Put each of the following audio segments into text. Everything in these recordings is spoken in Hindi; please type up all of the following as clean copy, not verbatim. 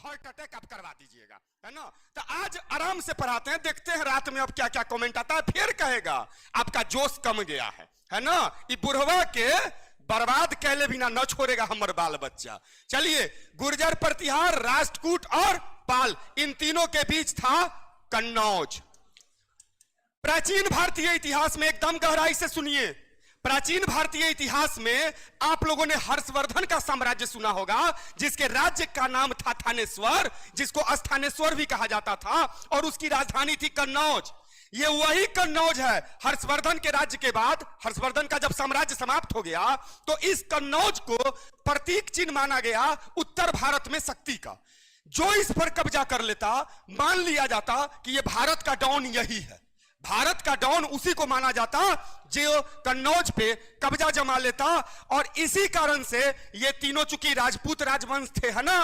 हार्ट अटैक आप करवा दीजिएगा, है ना। तो आज आराम से पढ़ाते हैं, देखते हैं रात में अब क्या क्या कमेंट आता है। फिर कहेगा आपका जोश कम गया है ना। ये बुढ़वा के बर्बाद कैले बिना न छोड़ेगा हमर बाल बच्चा। चलिए, गुर्जर, प्रतिहार, राष्ट्रकूट और पाल, इन तीनों के बीच था कन्नौज। प्राचीन भारतीय इतिहास में एकदम गहराई से सुनिए, प्राचीन भारतीय इतिहास में आप लोगों ने हर्षवर्धन का साम्राज्य सुना होगा, जिसके राज्य का नाम था थानेश्वर, जिसको स्थानेश्वर भी कहा जाता था, और उसकी राजधानी थी कन्नौज। ये वही कन्नौज है। हर्षवर्धन के राज्य के बाद, हर्षवर्धन का जब साम्राज्य समाप्त हो गया, तो इस कन्नौज को प्रतीक चिन्ह माना गया उत्तर भारत में शक्ति का। जो इस पर कब्जा कर लेता, मान लिया जाता कि ये भारत का डॉन यही है, भारत का डॉन उसी को माना जाता जो कन्नौज पे कब्जा जमा लेता। और इसी कारण से ये तीनों, चूंकि राजपूत राजवंश थे, है ना,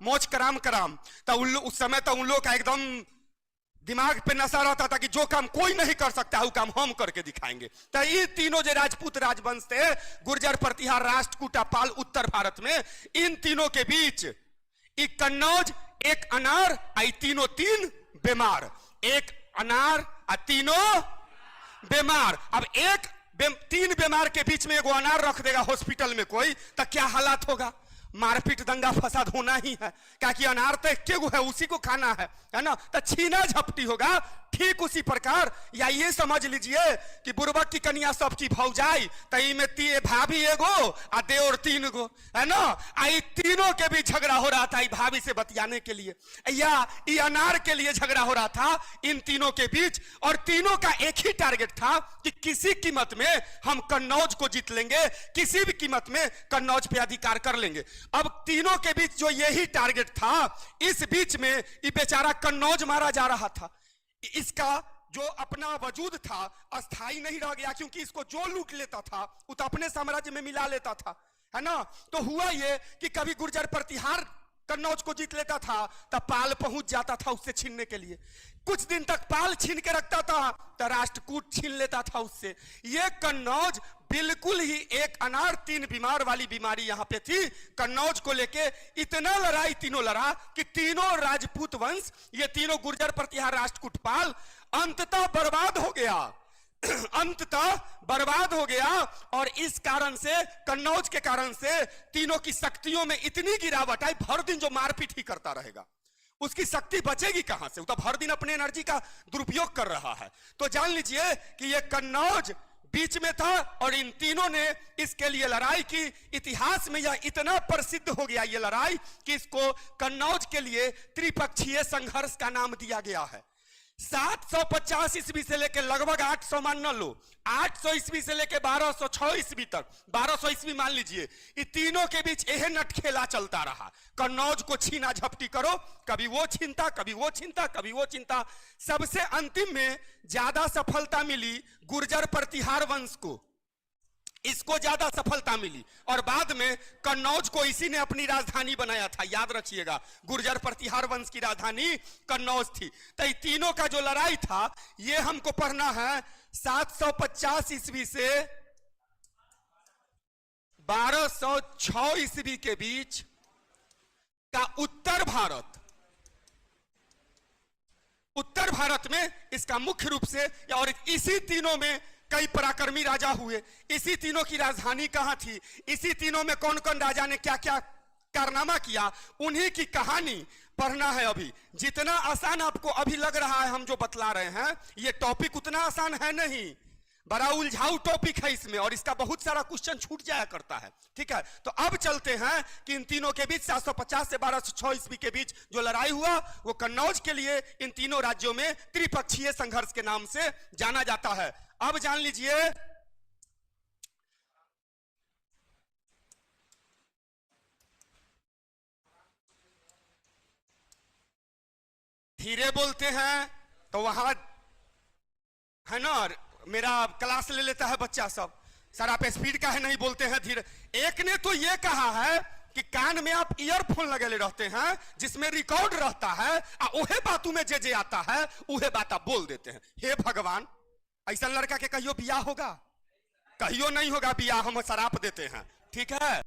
मौज कराम कराम, तो उस समय तो उन लोग का एकदम दिमाग पे नशा रहता था कि जो काम कोई नहीं कर सकता वो काम हम करके दिखाएंगे। तो ये तीनों जो राजपूत राजवंश थे, गुर्जर, प्रतिहार, राष्ट्रकूट, पाल, उत्तर भारत में, इन तीनों के बीच एक कन्नौज, एक अनार, आई तीनों तीन बीमार, एक अनार आ तीनों बीमार। अब तीन बीमार के बीच में एगो अनार रख देगा हॉस्पिटल में कोई, तो क्या हालात होगा? मारपीट, दंगा फसाद होना ही है, क्या कि अनार तो एक है, उसी को खाना है ना। तो छीना झपटी होगा। ठीक उसी प्रकार, या ये समझ लीजिए कि बुर्बक की कन्या सबकी भौजाई, तई में भाभी एगो आ देवर तीन गो, है ना। आई तीनों के भी झगड़ा हो रहा था भाभी से बतियाने के लिए, या ये अनार के लिए झगड़ा हो रहा था इन तीनों के बीच। और तीनों का एक ही टारगेट था कि किसी कीमत में हम कन्नौज को जीत लेंगे, किसी भी कीमत में कन्नौज पे अधिकार कर लेंगे। अब तीनों के बीच जो यही टारगेट था, इस बीच में ये बेचारा कन्नौज मारा जा रहा था। इसका जो अपना वजूद था अस्थाई नहीं रह गया, क्योंकि इसको जो लूट लेता था वो तो अपने साम्राज्य में मिला लेता था, है ना। तो हुआ ये कि कभी गुर्जर प्रतिहार कन्नौज को जीत लेता था, तब पाल पहुंच जाता था उससे छीनने के लिए। कुछ दिन तक पाल छीन के रखता था, तो राष्ट्रकूट छीन लेता था उससे। ये कन्नौज बिल्कुल ही एक अनार तीन बीमार वाली बीमारी यहां पे थी। कन्नौज को लेके इतना लड़ाई तीनों लड़ा कि तीनों राजपूत वंश, ये तीनों गुर्जर, प्रतिहार, राष्ट्रकूट, पाल, अंततः बर्बाद हो गया, अंततः बर्बाद हो गया। और इस कारण से, कन्नौज के कारण से, तीनों की शक्तियों में इतनी गिरावट आई। भर दिन जो मारपीट ही करता रहेगा, उसकी शक्ति बचेगी कहां से? वो तो भर दिन अपने एनर्जी का दुरुपयोग कर रहा है। तो जान लीजिए कि ये कन्नौज बीच में था, और इन तीनों ने इसके लिए लड़ाई की। इतिहास में यह इतना प्रसिद्ध हो गया ये लड़ाई कि इसको कन्नौज के लिए त्रिपक्षीय संघर्ष का नाम दिया गया है। 750 ईस्वी से लेकर लगभग 800 मान न लो, 800 ईस्वी से लेकर 1206 ईस्वी तक, 1200 ईस्वी मान लीजिए, ये तीनों के बीच यह नट खेला चलता रहा। कन्नौज को छीना झपटी करो, कभी वो छीनता, कभी वो छीनता, कभी वो छीनता। सबसे अंतिम में ज्यादा सफलता मिली गुर्जर प्रतिहार वंश को, इसको ज्यादा सफलता मिली। और बाद में कन्नौज को इसी ने अपनी राजधानी बनाया था, याद रखिएगा, गुर्जर प्रतिहार वंश की राजधानी कन्नौज थी। तो तीनों का जो लड़ाई था, ये हमको पढ़ना है 750 ईस्वी से 1206 ईस्वी के बीच का उत्तर भारत। उत्तर भारत में इसका मुख्य रूप से, और इसी तीनों में कई पराक्रमी राजा हुए। इसी तीनों की राजधानी कहां थी, इसी तीनों में कौन कौन राजा ने क्या क्या कारनामा किया, उन्हीं की कहानी पढ़ना है। अभी जितना आसान आपको अभी लग रहा है हम जो बतला रहे हैं, ये टॉपिक उतना आसान है नहीं, बड़ा उलझाऊ टॉपिक है इसमें, और इसका बहुत सारा क्वेश्चन छूट जाया करता है। ठीक है, तो अब चलते हैं कि इन तीनों के बीच 750 से 1206 ईस्वी के बीच जो लड़ाई हुआ, वो कन्नौज के लिए इन तीनों राज्यों में त्रिपक्षीय संघर्ष के नाम से जाना जाता है। अब जान लीजिए, धीरे बोलते हैं तो वहां, है ना, मेरा क्लास ले लेता है बच्चा सब, सर आप स्पीड का है नहीं बोलते हैं धीरे। एक ने तो ये कहा है कि कान में आप ईयरफोन लगे रहते हैं जिसमें रिकॉर्ड रहता है, उहे बातों में जे आता है उहे बात आप बोल देते हैं। हे भगवान, ऐसा लड़का के कहियो बियाह होगा? कहियो नहीं होगा बियाह, हम शराप देते हैं। ठीक है।